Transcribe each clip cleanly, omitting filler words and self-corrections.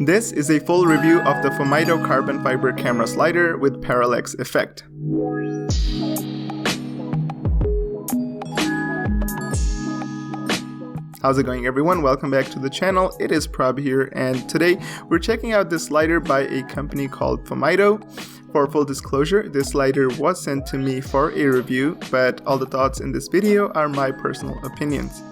This is a full review of the Fomito carbon fiber camera slider with Parallax Effect. How's it going, everyone? Welcome back to the channel. It is Prab here, and today we're checking out this slider by a company called Fomito. For full disclosure, this slider was sent to me for a review, but all the thoughts in this video are my personal opinions.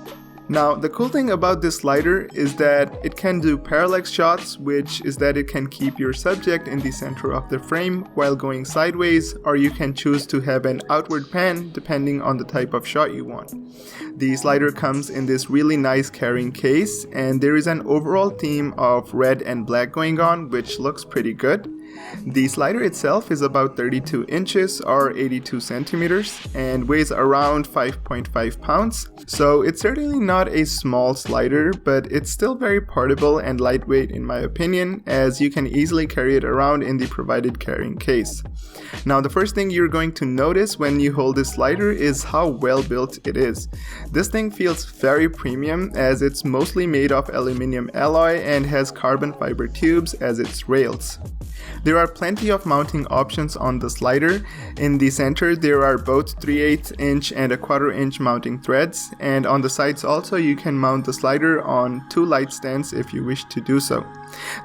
Now, the cool thing about this slider is that it can do parallax shots, which is that it can keep your subject in the center of the frame while going sideways, or you can choose to have an outward pan depending on the type of shot you want. The slider comes in this really nice carrying case, and there is an overall theme of red and black going on, which looks pretty good. The slider itself is about 32 inches or 82 centimeters and weighs around 5.5 pounds. So it's certainly not a small slider, but it's still very portable and lightweight in my opinion, as you can easily carry it around in the provided carrying case. Now, the first thing you're going to notice when you hold this slider is how well built it is. This thing feels very premium, as it's mostly made of aluminum alloy and has carbon fiber tubes as its rails. There are plenty of mounting options on the slider. In the center there are both 3/8 inch and a 1/4 inch mounting threads, and on the sides also you can mount the slider on 2 light stands if you wish to do so.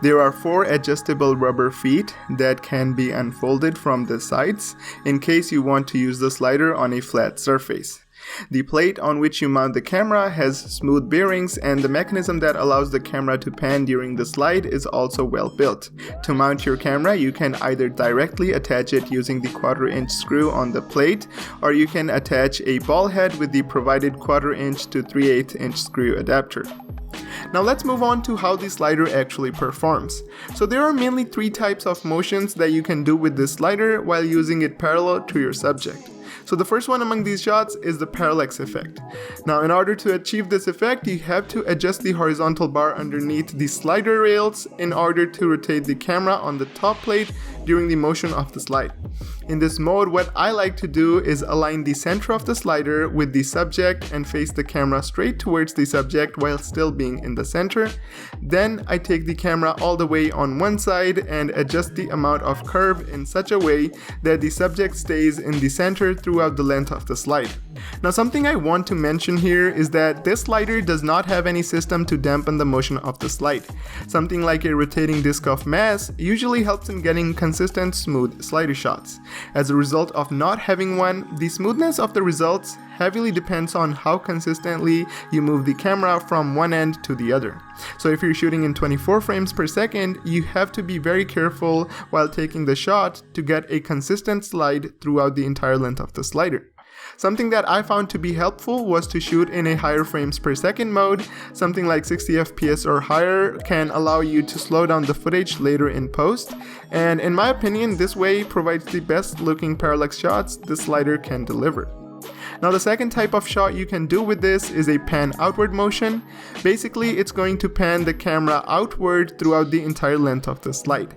There are 4 adjustable rubber feet that can be unfolded from the sides in case you want to use the slider on a flat surface. The plate on which you mount the camera has smooth bearings, and the mechanism that allows the camera to pan during the slide is also well built. To mount your camera, you can either directly attach it using the 1/4 inch screw on the plate, or you can attach a ball head with the provided 1/4 inch to 3/8 inch screw adapter. Now let's move on to how the slider actually performs. So there are mainly 3 types of motions that you can do with this slider while using it parallel to your subject. So the first one among these shots is the parallax effect. Now, in order to achieve this effect, you have to adjust the horizontal bar underneath the slider rails in order to rotate the camera on the top plate during the motion of the slide. In this mode, what I like to do is align the center of the slider with the subject and face the camera straight towards the subject while still being in the center. Then I take the camera all the way on one side and adjust the amount of curve in such a way that the subject stays in the center throughout the length of the slide. Now, something I want to mention here is that this slider does not have any system to dampen the motion of the slide. Something like a rotating disc of mass usually helps in getting consistent, smooth slider shots. As a result of not having one, the smoothness of the results heavily depends on how consistently you move the camera from one end to the other. So if you're shooting in 24 frames per second, you have to be very careful while taking the shot to get a consistent slide throughout the entire length of the slider. Something that I found to be helpful was to shoot in a higher frames per second mode. Something like 60 FPS or higher can allow you to slow down the footage later in post, and in my opinion, this way provides the best looking parallax shots this slider can deliver. Now, the second type of shot you can do with this is a pan outward motion. Basically, it's going to pan the camera outward throughout the entire length of the slide.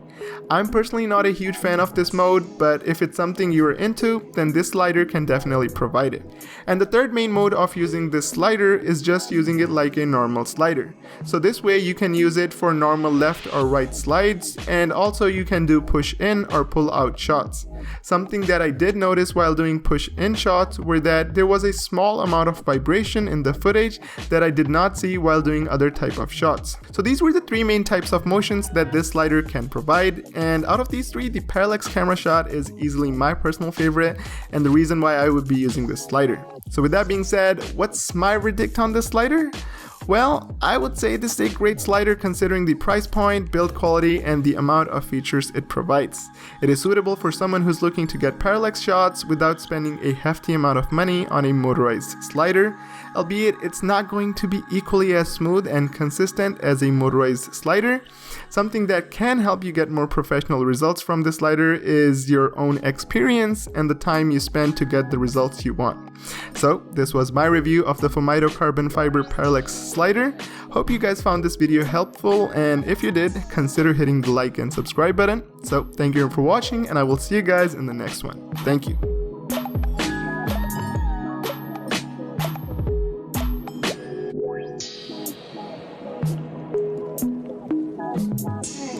I'm personally not a huge fan of this mode, but if it's something you're into, then this slider can definitely provide it. And the third main mode of using this slider is just using it like a normal slider. So this way you can use it for normal left or right slides, and also you can do push in or pull out shots. Something that I did notice while doing push in shots were that there was a small amount of vibration in the footage that I did not see while doing other type of shots. So these were the 3 main types of motions that this slider can provide, and out of these 3, the parallax camera shot is easily my personal favorite and the reason why I would be using this slider. So with that being said, what's my verdict on this slider? Well, I would say this is a great slider considering the price point, build quality, and the amount of features it provides. It is suitable for someone who's looking to get parallax shots without spending a hefty amount of money on a motorized slider, albeit it's not going to be equally as smooth and consistent as a motorized slider. Something that can help you get more professional results from the slider is your own experience and the time you spend to get the results you want. So this was my review of the Fomito carbon fiber parallax slider. Hope you guys found this video helpful, and if you did, consider hitting the like and subscribe button. So thank you for watching, and I will see you guys in the next one. Thank you. Bye.